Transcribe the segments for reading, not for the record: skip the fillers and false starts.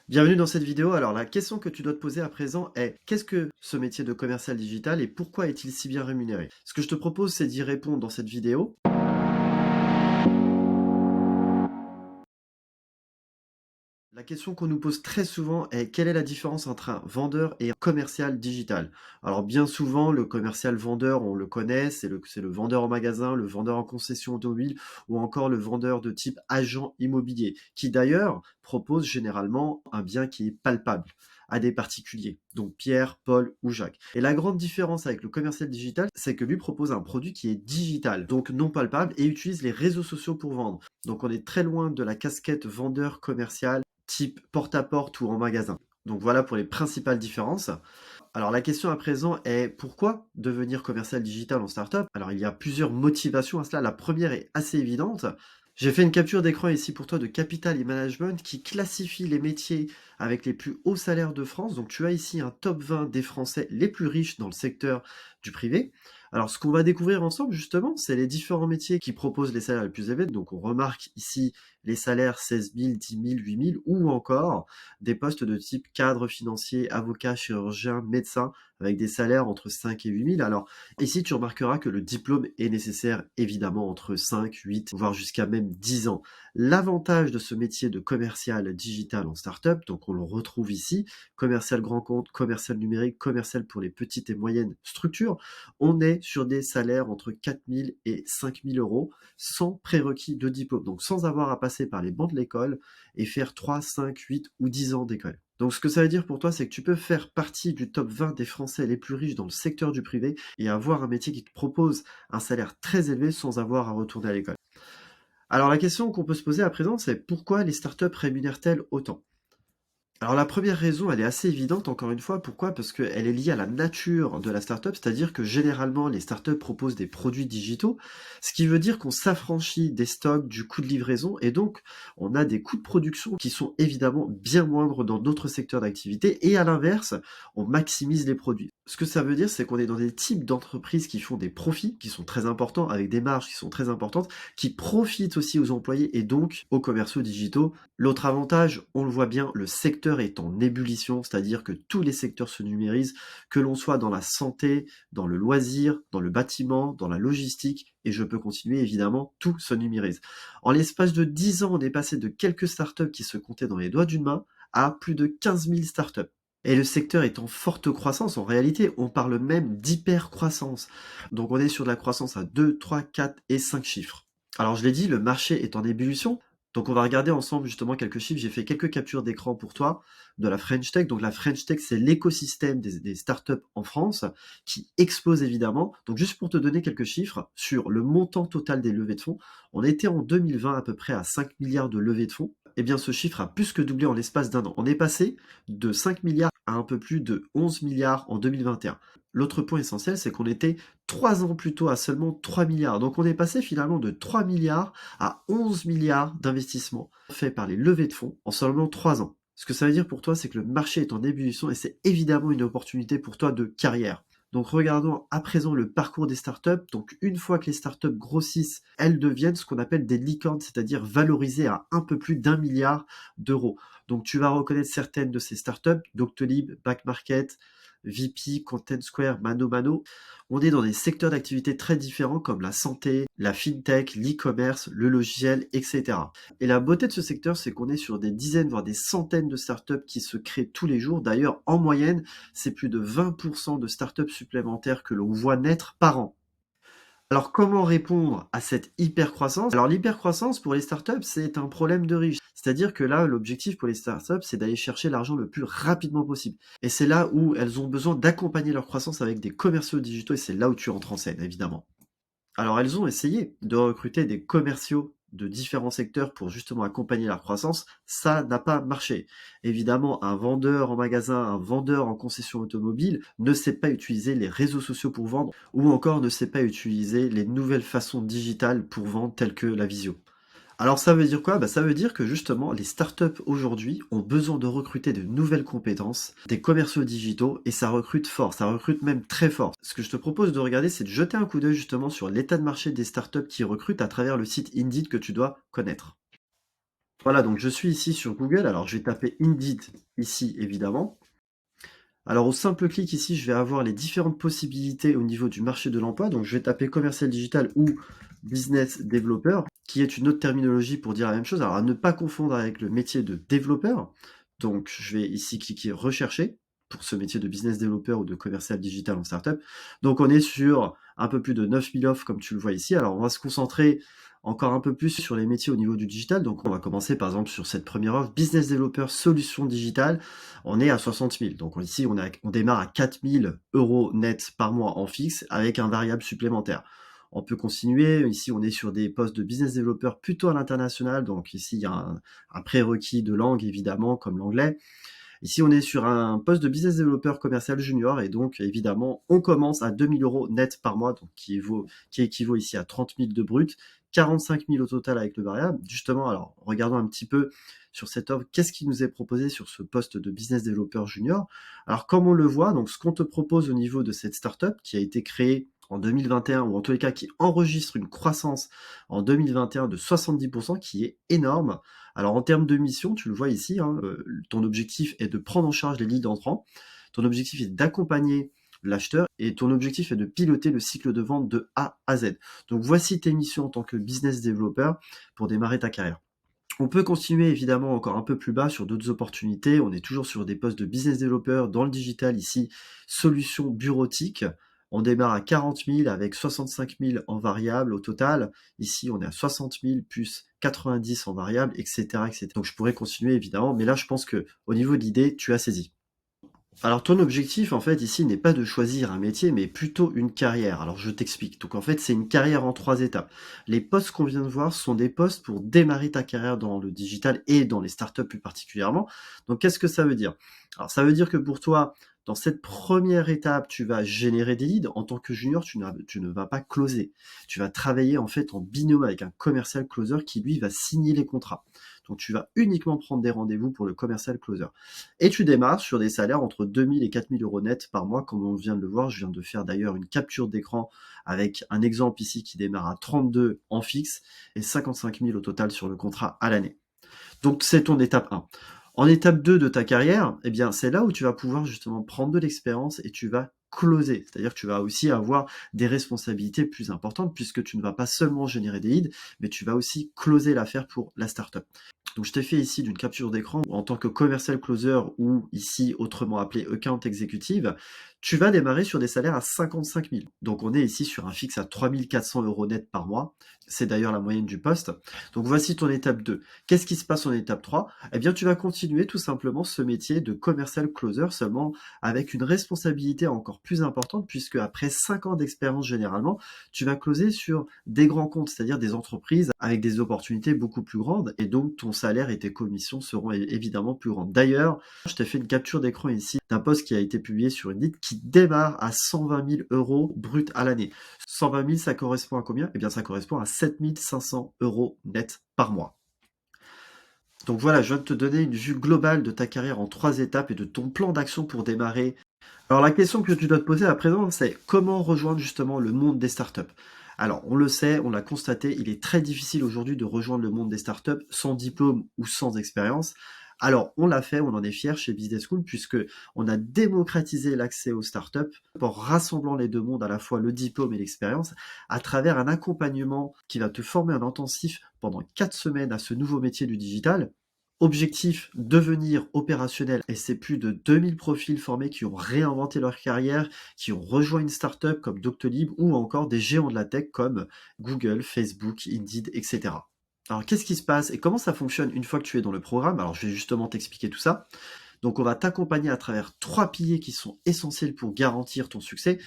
Bienvenue dans cette vidéo. Alors la question que tu dois te poser à présent est qu'est-ce que ce métier de commercial digital et pourquoi est-il si bien rémunéré? Ce que je te propose, c'est d'y répondre dans cette vidéo. La question qu'on nous pose très souvent est quelle est la différence entre un vendeur et un commercial digital? Alors bien souvent, le commercial vendeur, on le connaît, c'est le vendeur en magasin, le vendeur en concession automobile ou encore le vendeur de type agent immobilier, qui d'ailleurs propose généralement un bien qui est palpable à des particuliers, donc Pierre, Paul ou Jacques. Et la grande différence avec le commercial digital, c'est que lui propose un produit qui est digital, donc non palpable, et utilise les réseaux sociaux pour vendre. Donc on est très loin de la casquette vendeur commercial type porte-à-porte ou en magasin. Donc voilà pour les principales différences. Alors la question à présent est pourquoi devenir commercial digital en startup? Alors il y a plusieurs motivations à cela. La première est assez évidente. J'ai fait une capture d'écran ici pour toi de Capital et Management qui classifie les métiers avec les plus hauts salaires de France. Donc tu as ici un top 20 des Français les plus riches dans le secteur du privé. Alors ce qu'on va découvrir ensemble justement, c'est les différents métiers qui proposent les salaires les plus élevés. Donc on remarque ici les salaires 16 000, 10 000, 8 000 ou encore des postes de type cadre financier, avocat, chirurgien, médecin avec des salaires entre 5 et 8 000. Alors ici tu remarqueras que le diplôme est nécessaire évidemment entre 5, 8, voire jusqu'à même 10 ans. L'avantage de ce métier de commercial digital en startup, donc on le retrouve ici, commercial grand compte, commercial numérique, commercial pour les petites et moyennes structures, on est sur des salaires entre 4 000 et 5 000 euros sans prérequis de diplôme, donc sans avoir à passer par les bancs de l'école et faire 3, 5, 8 ou 10 ans d'école. Donc ce que ça veut dire pour toi, c'est que tu peux faire partie du top 20 des Français les plus riches dans le secteur du privé et avoir un métier qui te propose un salaire très élevé sans avoir à retourner à l'école. Alors la question qu'on peut se poser à présent, c'est pourquoi les startups rémunèrent-elles autant? Alors la première raison, elle est assez évidente encore une fois. Pourquoi? Parce qu'elle est liée à la nature de la startup, c'est-à-dire que généralement les startups proposent des produits digitaux, ce qui veut dire qu'on s'affranchit des stocks, du coût de livraison, et donc on a des coûts de production qui sont évidemment bien moindres dans d'autres secteurs d'activité, et à l'inverse, on maximise les produits. Ce que ça veut dire, c'est qu'on est dans des types d'entreprises qui font des profits, qui sont très importants, avec des marges qui sont très importantes, qui profitent aussi aux employés et donc aux commerciaux digitaux. L'autre avantage, on le voit bien, le secteur est en ébullition, c'est-à-dire que tous les secteurs se numérisent, que l'on soit dans la santé, dans le loisir, dans le bâtiment, dans la logistique, et je peux continuer évidemment, tout se numérise. En l'espace de 10 ans, on est passé de quelques startups qui se comptaient dans les doigts d'une main à plus de 15 000 startups. Et le secteur est en forte croissance, en réalité, on parle même d'hyper-croissance. Donc on est sur de la croissance à 2, 3, 4 et 5 chiffres. Alors je l'ai dit, le marché est en ébullition, donc on va regarder ensemble justement quelques chiffres. J'ai fait quelques captures d'écran pour toi de la French Tech. Donc la French Tech, c'est l'écosystème des startups en France qui explose évidemment. Donc juste pour te donner quelques chiffres sur le montant total des levées de fonds, on était en 2020 à peu près à 5 milliards de levées de fonds. Eh bien ce chiffre a plus que doublé en l'espace d'un an. On est passé de 5 milliards à un peu plus de 11 milliards en 2021. L'autre point essentiel, c'est qu'on était 3 ans plus tôt à seulement 3 milliards. Donc on est passé finalement de 3 milliards à 11 milliards d'investissements faits par les levées de fonds en seulement 3 ans. Ce que ça veut dire pour toi, c'est que le marché est en ébullition et c'est évidemment une opportunité pour toi de carrière. Donc regardons à présent le parcours des startups. Donc une fois que les startups grossissent, elles deviennent ce qu'on appelle des licornes, c'est-à-dire valorisées à un peu plus d'1 milliard d'euros. Donc tu vas reconnaître certaines de ces startups, Doctolib, Back Market, VP, Content Square, Mano Mano. On est dans des secteurs d'activité très différents comme la santé, la fintech, l'e-commerce, le logiciel, etc. Et la beauté de ce secteur, c'est qu'on est sur des dizaines, voire des centaines de startups qui se créent tous les jours. D'ailleurs, en moyenne, c'est plus de 20% de startups supplémentaires que l'on voit naître par an. Alors comment répondre à cette hypercroissance? Alors l'hypercroissance pour les startups, c'est un problème de riche. C'est-à-dire que là, l'objectif pour les startups, c'est d'aller chercher l'argent le plus rapidement possible. Et c'est là où elles ont besoin d'accompagner leur croissance avec des commerciaux digitaux et c'est là où tu entres en scène, évidemment. Alors elles ont essayé de recruter des commerciaux de différents secteurs pour justement accompagner leur croissance, ça n'a pas marché. Évidemment, un vendeur en magasin, un vendeur en concession automobile ne sait pas utiliser les réseaux sociaux pour vendre ou encore ne sait pas utiliser les nouvelles façons digitales pour vendre telles que la visio. Alors ça veut dire quoi? Ça veut dire que justement les startups aujourd'hui ont besoin de recruter de nouvelles compétences, des commerciaux digitaux, et ça recrute fort, ça recrute même très fort. Ce que je te propose de regarder, c'est de jeter un coup d'œil justement sur l'état de marché des startups qui recrutent à travers le site Indeed que tu dois connaître. Voilà, donc je suis ici sur Google. Alors, je vais taper Indeed ici, évidemment. Alors, au simple clic ici, je vais avoir les différentes possibilités au niveau du marché de l'emploi. Donc, je vais taper commercial digital ou business developer, qui est une autre terminologie pour dire la même chose. Alors, à ne pas confondre avec le métier de développeur. Donc, je vais ici cliquer rechercher pour ce métier de business developer ou de commercial digital en startup. Donc, on est sur un peu plus de 9000 offres, comme tu le vois ici. Alors, on va se concentrer encore un peu plus sur les métiers au niveau du digital. Donc, on va commencer par exemple sur cette première offre, business developer solution digitale. On est à 60 000. Donc ici, on démarre à 4 000 euros net par mois en fixe avec un variable supplémentaire. On peut continuer. Ici, on est sur des postes de business developer plutôt à l'international. Donc ici, il y a un prérequis de langue, évidemment, comme l'anglais. Ici, on est sur un poste de business developer commercial junior et donc, évidemment, on commence à 2 000 euros net par mois, donc qui équivaut ici à 30 000 de brut, 45 000 au total avec le variable. Justement, alors, regardons un petit peu sur cette offre, qu'est-ce qui nous est proposé sur ce poste de business developer junior. Alors, comme on le voit, donc ce qu'on te propose au niveau de cette startup qui a été créée en 2021, ou en tous les cas qui enregistre une croissance en 2021 de 70%, qui est énorme. Alors en termes de mission, tu le vois ici, hein, ton objectif est de prendre en charge les leads entrants, ton objectif est d'accompagner l'acheteur et ton objectif est de piloter le cycle de vente de A à Z. Donc voici tes missions en tant que business developer pour démarrer ta carrière. On peut continuer évidemment encore un peu plus bas sur d'autres opportunités. On est toujours sur des postes de business developer dans le digital ici, solutions bureautiques. On démarre à 40 000 avec 65 000 en variable au total. Ici, on est à 60 000 plus 90 en variable, etc., etc. Donc je pourrais continuer évidemment, mais là je pense que au niveau de l'idée, tu as saisi. Alors ton objectif en fait ici n'est pas de choisir un métier mais plutôt une carrière. Alors je t'explique. Donc en fait c'est une carrière en 3 étapes. Les postes qu'on vient de voir sont des postes pour démarrer ta carrière dans le digital et dans les startups plus particulièrement. Donc qu'est-ce que ça veut dire? Alors ça veut dire que pour toi, dans cette première étape, tu vas générer des leads. En tant que junior, tu ne vas pas closer. Tu vas travailler en fait en binôme avec un commercial closer qui lui va signer les contrats. Donc tu vas uniquement prendre des rendez-vous pour le commercial closer. Et tu démarres sur des salaires entre 2 000 et 4 000 euros net par mois, comme on vient de le voir. Je viens de faire d'ailleurs une capture d'écran avec un exemple ici qui démarre à 32 en fixe et 55 000 au total sur le contrat à l'année. Donc c'est ton étape 1. En étape 2 de ta carrière, eh bien, c'est là où tu vas pouvoir justement prendre de l'expérience et tu vas closer. C'est-à-dire que tu vas aussi avoir des responsabilités plus importantes puisque tu ne vas pas seulement générer des leads, mais tu vas aussi closer l'affaire pour la startup. Donc je t'ai fait ici d'une capture d'écran en tant que commercial closer ou ici autrement appelé account executive, tu vas démarrer sur des salaires à 55 000. Donc on est ici sur un fixe à 3 400 euros net par mois. C'est d'ailleurs la moyenne du poste. Donc voici ton étape 2. Qu'est-ce qui se passe en étape 3? Eh bien tu vas continuer tout simplement ce métier de commercial closer seulement avec une responsabilité encore plus importante puisque après 5 ans d'expérience généralement, tu vas closer sur des grands comptes, c'est-à-dire des entreprises avec des opportunités beaucoup plus grandes et donc ton salaire et tes commissions seront évidemment plus grandes. D'ailleurs, je t'ai fait une capture d'écran ici d'un post qui a été publié sur Indeed qui démarre à 120 000 euros brut à l'année. 120 000, ça correspond à combien? Eh bien, ça correspond à 7 500 euros net par mois. Donc voilà, je viens de te donner une vue globale de ta carrière en 3 étapes et de ton plan d'action pour démarrer. Alors la question que tu dois te poser à présent, c'est comment rejoindre justement le monde des startups. Alors on le sait, on l'a constaté, il est très difficile aujourd'hui de rejoindre le monde des startups sans diplôme ou sans expérience. Alors on l'a fait, on en est fier chez Business School puisque on a démocratisé l'accès aux startups en rassemblant les deux mondes, à la fois le diplôme et l'expérience, à travers un accompagnement qui va te former en intensif pendant 4 semaines à ce nouveau métier du digital. Objectif, devenir opérationnel. Et c'est plus de 2000 profils formés qui ont réinventé leur carrière, qui ont rejoint une startup comme Doctolib ou encore des géants de la tech comme Google, Facebook, Indeed, etc. Alors qu'est-ce qui se passe et comment ça fonctionne une fois que tu es dans le programme? Alors je vais justement t'expliquer tout ça. Donc on va t'accompagner à travers 3 piliers qui sont essentiels pour garantir ton succès.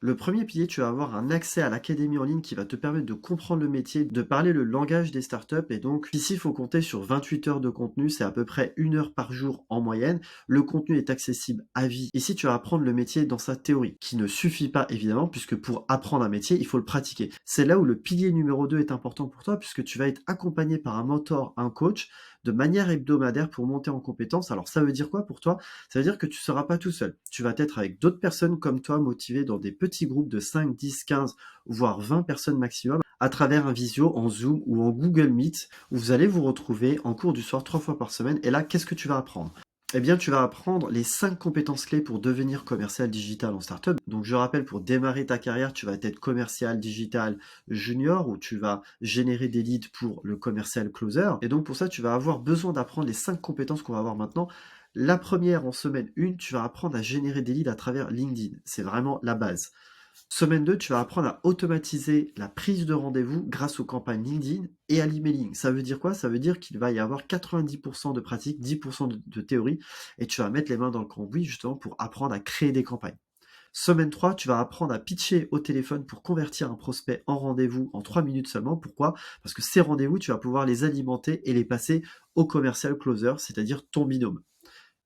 Le premier pilier, tu vas avoir un accès à l'académie en ligne qui va te permettre de comprendre le métier, de parler le langage des startups. Et donc, ici, il faut compter sur 28 heures de contenu. C'est à peu près 1 heure par jour en moyenne. Le contenu est accessible à vie. Ici, tu vas apprendre le métier dans sa théorie, qui ne suffit pas évidemment, puisque pour apprendre un métier, il faut le pratiquer. C'est là où le pilier numéro 2 est important pour toi, puisque tu vas être accompagné par un mentor, un coach, de manière hebdomadaire pour monter en compétences. Alors ça veut dire quoi pour toi? Ça veut dire que tu ne seras pas tout seul. Tu vas être avec d'autres personnes comme toi motivées dans des petits groupes de 5, 10, 15, voire 20 personnes maximum à travers un visio en Zoom ou en Google Meet où vous allez vous retrouver en cours du soir 3 fois par semaine. Et là, qu'est-ce que tu vas apprendre? Eh bien, tu vas apprendre les 5 compétences clés pour devenir commercial digital en startup. Donc, je rappelle, pour démarrer ta carrière, tu vas être commercial digital junior où tu vas générer des leads pour le commercial closer. Et donc, pour ça, tu vas avoir besoin d'apprendre les 5 compétences qu'on va avoir maintenant. La première, en semaine 1, tu vas apprendre à générer des leads à travers LinkedIn. C'est vraiment la base. Semaine 2, tu vas apprendre à automatiser la prise de rendez-vous grâce aux campagnes LinkedIn et à l'emailing. Ça veut dire quoi? Ça veut dire qu'il va y avoir 90% de pratique, 10% de théorie, et tu vas mettre les mains dans le cambouis justement pour apprendre à créer des campagnes. Semaine 3, tu vas apprendre à pitcher au téléphone pour convertir un prospect en rendez-vous en 3 minutes seulement. Pourquoi? Parce que ces rendez-vous, tu vas pouvoir les alimenter et les passer au commercial closer, c'est-à-dire ton binôme.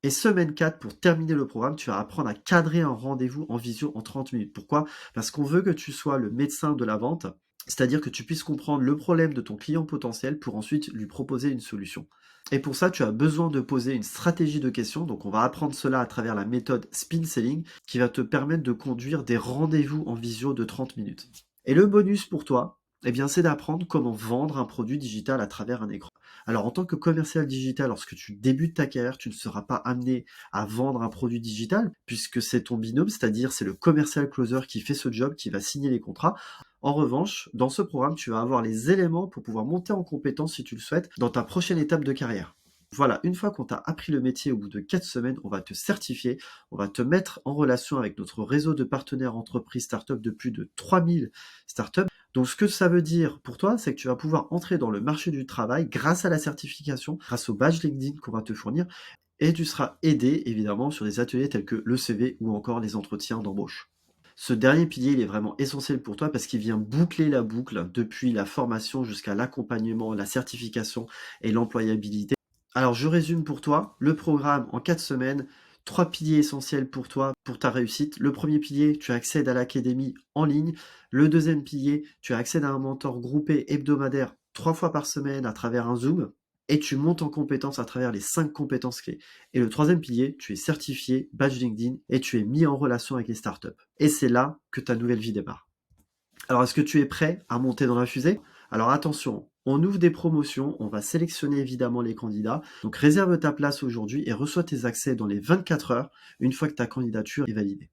Et semaine 4, pour terminer le programme, tu vas apprendre à cadrer un rendez-vous en visio en 30 minutes. Pourquoi? Parce qu'on veut que tu sois le médecin de la vente, c'est-à-dire que tu puisses comprendre le problème de ton client potentiel pour ensuite lui proposer une solution. Et pour ça, tu as besoin de poser une stratégie de questions. Donc, on va apprendre cela à travers la méthode Spin Selling qui va te permettre de conduire des rendez-vous en visio de 30 minutes. Et le bonus pour toi, eh bien, c'est d'apprendre comment vendre un produit digital à travers un écran. Alors, en tant que commercial digital, lorsque tu débutes ta carrière, tu ne seras pas amené à vendre un produit digital puisque c'est ton binôme, c'est-à-dire c'est le commercial closer qui fait ce job, qui va signer les contrats. En revanche, dans ce programme, tu vas avoir les éléments pour pouvoir monter en compétence si tu le souhaites dans ta prochaine étape de carrière. Voilà, une fois qu'on t'a appris le métier au bout de 4 semaines, on va te certifier, on va te mettre en relation avec notre réseau de partenaires entreprises startups de plus de 3000 startups. Donc ce que ça veut dire pour toi, c'est que tu vas pouvoir entrer dans le marché du travail grâce à la certification, grâce au badge LinkedIn qu'on va te fournir, et tu seras aidé évidemment sur des ateliers tels que le CV ou encore les entretiens d'embauche. Ce dernier pilier, il est vraiment essentiel pour toi parce qu'il vient boucler la boucle depuis la formation jusqu'à l'accompagnement, la certification et l'employabilité. Alors, je résume pour toi le programme en 4 semaines. 3 piliers essentiels pour toi, pour ta réussite. Le premier pilier, tu accèdes à l'académie en ligne. Le deuxième pilier, tu accèdes à un mentor groupé hebdomadaire 3 fois par semaine à travers un Zoom. Et tu montes en compétences à travers les 5 compétences clés. Et le troisième pilier, tu es certifié, badge LinkedIn, et tu es mis en relation avec les startups. Et c'est là que ta nouvelle vie démarre. Alors, est-ce que tu es prêt à monter dans la fusée? Alors attention, on ouvre des promotions, on va sélectionner évidemment les candidats. Donc réserve ta place aujourd'hui et reçois tes accès dans les 24 heures une fois que ta candidature est validée.